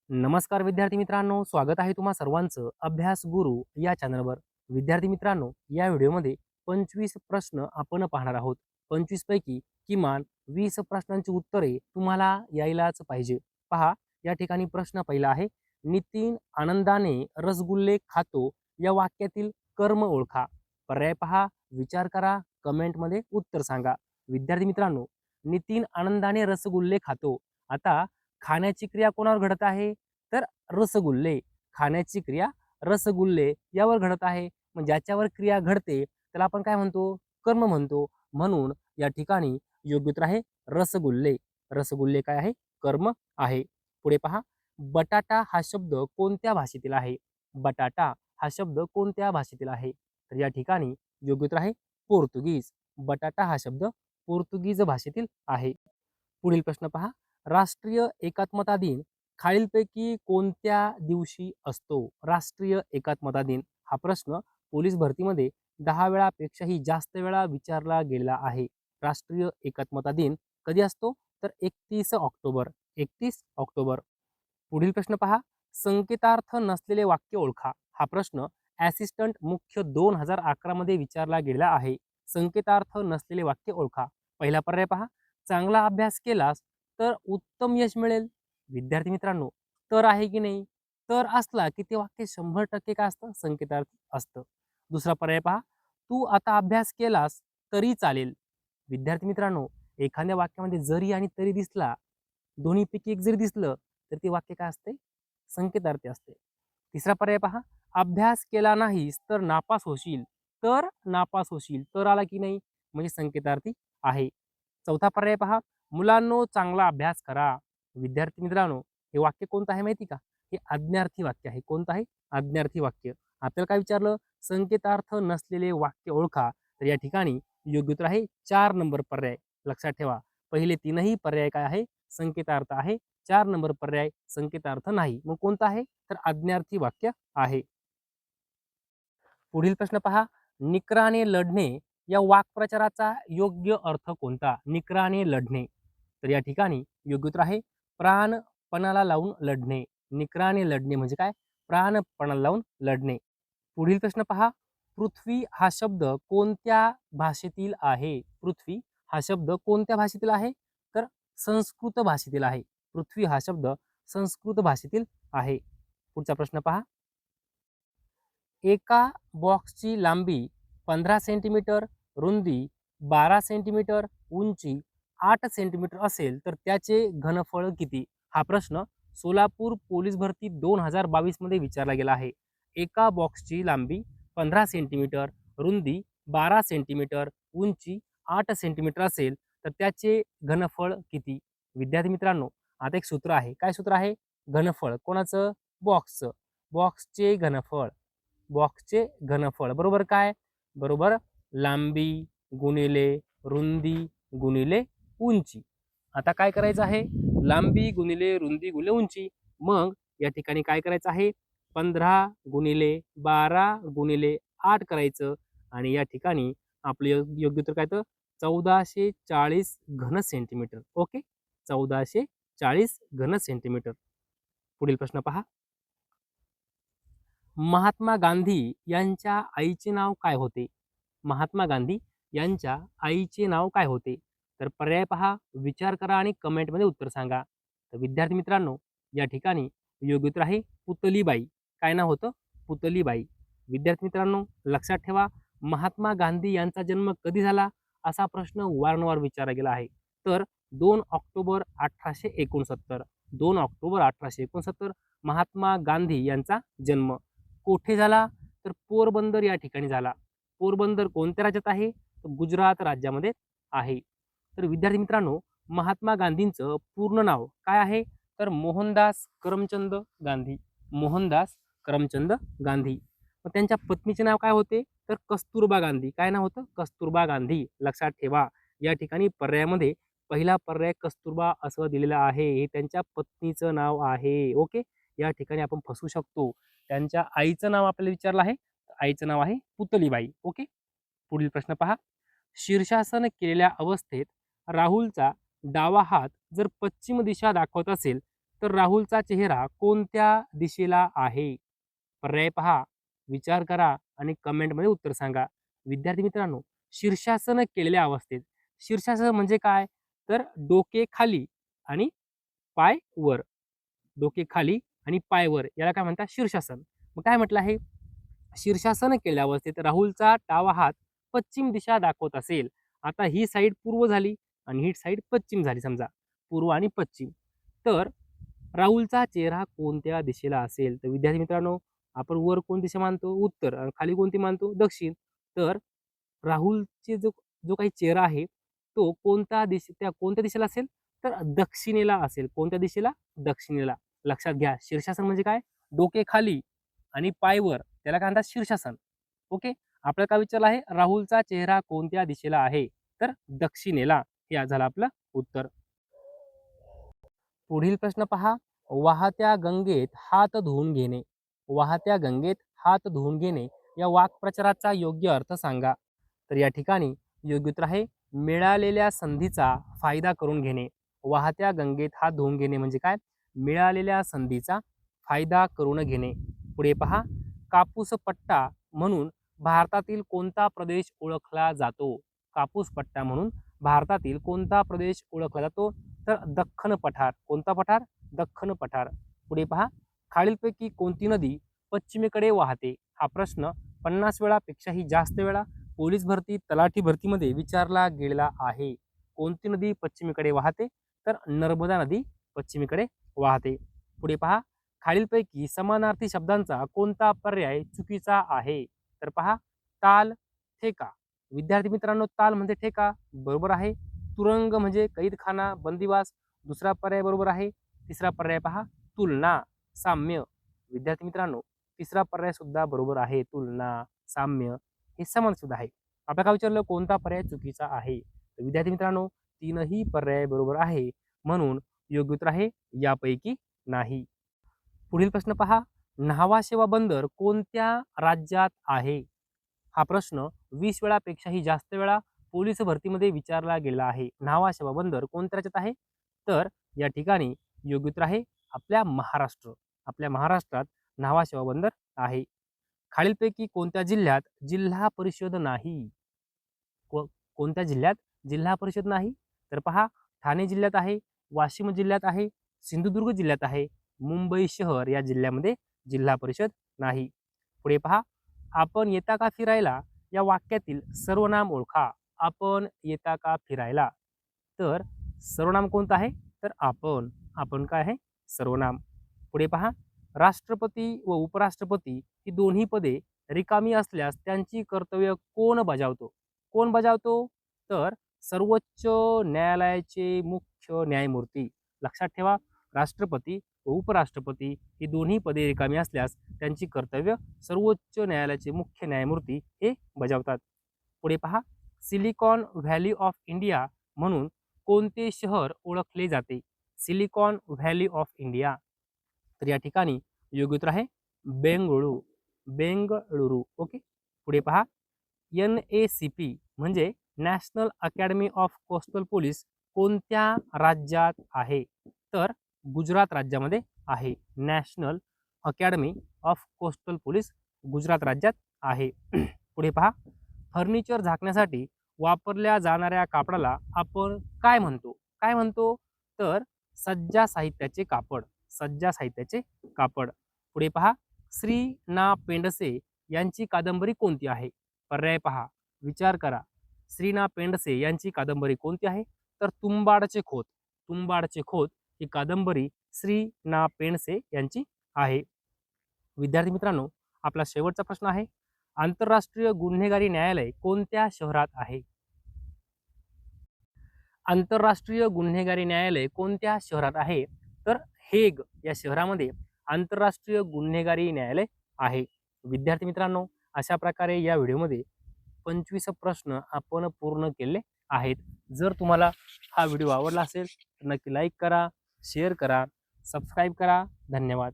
नमस्कार विद्यार्थी मित्रांनो, स्वागत आहे तुम्हा सर्वांचं अभ्यास गुरु या चॅनलवर. विद्यार्थी मित्रांनो, या व्हिडिओमध्ये 25 प्रश्न आपण पाहणार आहोत. 25 पैकी किमान 20 प्रश्नांची उत्तरे तुम्हाला यायलाच पाहिजे. पहा, या ठिकाणी प्रश्न पहिला आहे. नितीन आनंदाने रसगुल्ले खातो या वाक्यातील कर्म ओळखा. पर्याय पहा, विचार करा, कमेंटमध्ये उत्तर सांगा. विद्यार्थी मित्रांनो, नितीन आनंदाने रसगुल्ले खातो. आता खाण्याची क्रिया कोणावर घडत आहे? तर रसगुल्ले. खाण्याची क्रिया रसगुल्ले यावर घडत आहे. मग ज्याच्यावर क्रिया घडते त्याला आपण काय म्हणतो? कर्म म्हणतो. म्हणून या ठिकाणी योग्य उत्तर आहे रसगुल्ले. रसगुल्ले काय आहे? कर्म आहे. पुढे पहा, बटाटा हा शब्द कोणत्या भाषेतील आहे? बटाटा हा शब्द कोणत्या भाषेतील आहे? तर या ठिकाणी योग्य उत्तर आहे पोर्तुगीज. बटाटा हा शब्द पोर्तुगीज भाषेतील आहे. पुढील प्रश्न पहा, राष्ट्रीय एकात्मता दिन खालीलपैकी कोणत्या दिवशी असतो? राष्ट्रीय एकात्मता दिन हा प्रश्न पोलीस भरतीमध्ये 10 वेळापेक्षाही जास्त वेळा विचारला गेला आहे. राष्ट्रीय एकात्मता दिन कधी असतो? तर 31 ऑक्टोबर. 31 ऑक्टोबर. पुढील प्रश्न पहा, संकेतार्थ नसलेले वाक्य ओळखा. हा प्रश्न असिस्टंट मुख्य 2011 मध्ये विचारला गेला आहे. संकेतार्थ नसलेले वाक्य ओळखा. पहिला पर्याय पहा, चांगला अभ्यास केलास तर उत्तम यश मिळेल. विद्यार्थी मित्रांनो, तर आहे की नाही? तर असला की ते वाक्य 100% काय असतं? संकेतार्थी असतं. दुसरा पर्याय पहा, तू आता अभ्यास केलास तरी चालेल. विद्यार्थी मित्रांनो, एखाद्या वाक्यामध्ये जरी आणि तरी दिसला, दोन्हीपैकी एक जरी दिसलं तर ते वाक्य काय असते? संकेतार्थी असते. तिसरा पर्याय पहा, अभ्यास केला नाहीस तर नापास होशील. तर नापास होशील. तर आला की नाही? म्हणजे संकेतार्थी आहे. चौथा पर्याय पहा, मुलांनो चांगला अभ्यास करा. विद्यार्थी मित्रांनो, हे वाक्य कोणतं आहे माहिती का? हे आज्ञार्थी वाक्य आहे. कोणतं आहे? आज्ञार्थी वाक्य. आपल्याला काय विचारलं? संकेतार्थ नसलेले वाक्य ओळखा. तर या ठिकाणी योग्य उत्तर आहे 4 नंबर पर्याय. लक्षात ठेवा, पहिले तीनही पर्याय काय आहे? संकेतार्थ आहे. 4 नंबर पर्याय संकेतार्थ नाही. मग कोणतं आहे? तर आज्ञार्थी वाक्य आहे. पुढील प्रश्न पहा, निकराने लढणे या वाक्प्रचाराचा योग्य अर्थ कोणता? निकराने लढणे. तर या ठिकाणी योग्य उत्तर आहे प्राण पणाला लावून लढणे. निकराने लढणे म्हणजे काय? प्राण पणाला लावून लढणे. पुढील प्रश्न पहा, पृथ्वी हा शब्द कोणत्या भाषेतील आहे? पृथ्वी हा शब्द कोणत्या भाषेतील आहे? तर संस्कृत भाषेतील आहे. पृथ्वी हा शब्द संस्कृत भाषेतील आहे. पुढचा प्रश्न पहा, एका बॉक्सची लांबी 15 सेंटीमीटर, रुंदी 12 सेंटीमीटर, उंची 8 सेंटीमीटर असेल तर त्याचे घनफळ किती? हा प्रश्न सोलापूर पोलीस भरती 2022 मध्ये विचारला गेला आहे. एका बॉक्सची लांबी 15 सेंटीमीटर, रुंदी 12 सेंटीमीटर, उंची 8 सेंटीमीटर असेल तर त्याचे घनफळ किती? विद्यार्थी मित्रांनो, आता एक सूत्र आहे. काय सूत्र आहे? घनफळ. कोणाचं? बॉक्सचं. बॉक्सचे घनफळ. बॉक्सचे घनफळ बरोबर काय? बरोबर लांबी गुणिले रुंदी गुणिले उंची. आता काय करायचं आहे? लांबी गुणिले रुंदी गुणिले उंची. मग या ठिकाणी काय करायचं आहे? 15 गुणिले 12 गुणिले 8 करायचं आणि या ठिकाणी आपलं योग्य उत्तर काय तर 1440 घन सेंटीमीटर. ओके, 1440 घन सेंटीमीटर. पुढील प्रश्न पहा, महात्मा गांधी यांच्या आईचे नाव काय होते? महात्मा गांधी यांच्या आईचे नाव काय होते? तर पर्याय पहा, विचार करा आणि कमेंटमध्ये उत्तर सांगा. तर विद्यार्थी मित्रांनो, या ठिकाणी योग्य उत्तर आहे पुतलीबाई. काय नाव होतं? पुतलीबाई. विद्यार्थी मित्रांनो, लक्षात ठेवा, महात्मा गांधी यांचा जन्म कधी झाला असा प्रश्न वारंवार विचारला गेला आहे. तर 2 ऑक्टोबर 1869. 2 ऑक्टोबर 1869 महात्मा गांधी यांचा जन्म. कोठे झाला? तर पोरबंदर या ठिकाणी झाला. पोरबंदर कोणत्या राज्यात आहे? तर गुजरात राज्यामध्ये आहे. तर विद्यार्थी मित्रांनो, महात्मा गांधींचं पूर्ण नाव काय आहे? तर मोहनदास करमचंद गांधी. मोहनदास करमचंद गांधी. मग त्यांच्या पत्नीचे नाव काय होते? तर कस्तुरबा गांधी. काय नाव होतं? कस्तुरबा गांधी. लक्षात ठेवा, या ठिकाणी पर्यायामध्ये पहिला पर्याय कस्तुरबा असं दिलेलं आहे. हे त्यांच्या पत्नीचं नाव आहे. ओके, या ठिकाणी आपण फसू शकतो. त्यांच्या आईचं नाव आपल्याला विचारलं आहे. आईचं नाव आहे पुतलीबाई. ओके, पुढील प्रश्न पहा, शीर्षासन केलेल्या अवस्थेत राहुलचा डावा हात जर पश्चिम दिशा दाखवत असेल तर राहुलचा चेहरा कोणत्या दिशेला आहे? पर्याय पहा, विचार करा आणि कमेंटमध्ये उत्तर सांगा. विद्यार्थी मित्रांनो, शीर्षासन केलेल्या अवस्थेत, शीर्षासन म्हणजे काय? तर डोके खाली आणि पाय वर, डोके खाली आणि पाय वर, याला काय म्हणतात? शीर्षासन. मग काय म्हटलं आहे? शीर्षासन केलेल्या अवस्थेत राहुलचा डावा हात पश्चिम दिशा दाखवत असेल. आता ही साईड पूर्व झाली आणि ही साईड पश्चिम झाली, समजा पूर्व आणि पश्चिम. तर राहुलचा चेहरा कोणत्या दिशेला असेल? तर विद्यार्थी मित्रांनो, आपण वर कोणती दिशा मानतो? उत्तर. आणि खाली कोणती मानतो? दक्षिण. तर राहुलचे जो जो काही चेहरा आहे तो कोणत्या दिशेला असेल? तर दक्षिणेला असेल. कोणत्या दिशेला? दक्षिणेला. लक्षात घ्या, शीर्षासन म्हणजे काय? डोके खाली आणि पाय वर, त्याला काय म्हणतात? शीर्षासन. ओके. आपल्याला काय विचारलं आहे? राहुलचा चेहरा कोणत्या दिशेला आहे? तर दक्षिणेला. हे झालं आपलं उत्तर. पुढील प्रश्न पहा. वाहत्या गंगेत हात धुवून घेणे. वाहत्या गंगेत हात धुवून घेणे या वाक्प्रचाराचा योग्य अर्थ सांगा. तर या ठिकाणी योग्य उत्तर आहे मिळालेल्या संधीचा फायदा करून घेणे. वाहत्या गंगेत हात धुवून घेणे म्हणजे काय? मिळालेल्या संधीचा फायदा करून घेणे. पुढे पहा. कापूस पट्टा म्हणून भारतातील कोणता प्रदेश ओळखला जातो? कापूस पट्टा म्हणून भारतातील कोणता प्रदेश ओळखला जातो? तर दख्खन पठार. कोणता पठार? दख्खन पठार. पुढे पहा. खालीलपैकी कोणती नदी पश्चिमेकडे वाहते? हा प्रश्न 50 वेळापेक्षाही जास्त वेळा पोलीस भरती, तलाठी भरतीमध्ये विचारला गेलेला आहे. कोणती नदी पश्चिमेकडे वाहते? तर नर्मदा नदी पश्चिमेकडे वाहते. पुढे पहा. खालीलपैकी समानार्थी शब्दांचा कोणता पर्याय चुकीचा आहे? तर पहा, ताल, ठेका. विद्यार्थी मित्रांनो, ताल म्हणजे ठेका, बरोबर आहे. तुरुंग म्हणजे कैदखाना, बंदिवास, दुसरा पर्याय बरोबर आहे. तिसरा पर्याय पहा, तुलना, साम्य. विद्यार्थी मित्रांनो, तिसरा पर्याय सुद्धा बरोबर आहे. तुलना, साम्य हे समान सुद्धा आहे. आपल्याला काय विचारलं? कोणता पर्याय चुकीचा आहे? तर विद्यार्थी मित्रांनो, तीनही पर्याय बरोबर आहे. म्हणून योग्य उत्तर आहे यापैकी नाही. पुढील प्रश्न पहा. न्हावा शेवा बंदर कोणत्या राज्यात आहे? हा प्रश्न 20 वेळापेक्षाही जास्त वेळा पोलीस भरतीमध्ये विचारला गेला आहे. न्हावा शेवा बंदर कोणत्या राज्यात आहे? तर या ठिकाणी योग्य उत्तर आहे आपल्या महाराष्ट्र. आपल्या महाराष्ट्रात न्हावा शेवा बंदर आहे. खालीलपैकी कोणत्या जिल्ह्यात जिल्हा परिषद नाही? कोणत्या जिल्ह्यात जिल्हा परिषद नाही? तर पहा, ठाणे जिल्ह्यात आहे, वाशिम जिल्ह्यात आहे, सिंधुदुर्ग जिल्ह्यात आहे, मुंबई शहर या जिल्ह्यामध्ये जिल्हा परिषद नाही. पुढे पहा. आपण येता का फिरायला या वाक्यातील सर्वनाम ओळखा. आपण येता का फिरायला? तर सर्वनाम कोणतं आहे? तर आपण. आपण काय आहे? सर्वनाम. पुढे पहा. राष्ट्रपती व उपराष्ट्रपती ही दोन्ही पदे रिकामी असल्यास त्यांची कर्तव्य कोण बजावतो? कोण बजावतो? तर सर्वोच्च न्यायालयाचे मुख्य न्यायमूर्ती. लक्षात ठेवा, राष्ट्रपती व उपराष्ट्रपती ही दोन्ही पदे रिकामी असल्यास त्यांची कर्तव्य सर्वोच्च न्यायालयाचे मुख्य न्यायमूर्ती हे बजावतात. पुढे पहा. सिलिकॉन व्हॅली ऑफ इंडिया म्हणून कोणते शहर ओळखले जाते? Silicon valley of India. तर या ठिकाणी योग्य उत्तर आहे बेंगळुरू. बेंगळुरू. ओके. पुढे पहा. NACP म्हणजे national academy of coastal police कोणत्या राज्यात आहे? तर गुजरात राज्यामध्ये आहे. National academy of coastal police Gujarat राज्यात आहे. पुढे पहा. फर्निचर झाकण्यासाठी वापरल्या जाणाऱ्या कापडाला आपण काय म्हणतो? काय म्हणतो? तर सज्जा साहित्याचे कापड. सज्जा साहित्याचे कापड. पुढे पहा. श्री ना पेंडसे यांची कादंबरी कोणती आहे? पर्याय पहा, विचार करा. श्री ना पेंडसे यांची कादंबरी कोणती आहे? तर तुंबाडचे खोत. तुंबाडचे खोत ही कादंबरी श्री ना पेंडसे यांची आहे. विद्यार्थी मित्रांनो, आपला शेवटचा प्रश्न आहे. आंतरराष्ट्रीय गुन्हेगारी न्यायालय कोणत्या शहरात आहे? आंतरराष्ट्रीय गुन्हेगारी न्यायालय कोणत्या शहरात आहे? तर हेग या शहरामध्ये आंतरराष्ट्रीय गुन्हेगारी न्यायालय आहे. विद्यार्थी मित्रांनो, अशा प्रकारे या व्हिडिओमध्ये 25 प्रश्न आपण पूर्ण केले आहेत. जर तुम्हाला हा व्हिडिओ आवडला असेल तर नक्की लाईक करा, शेअर करा, सबस्क्राईब करा. धन्यवाद.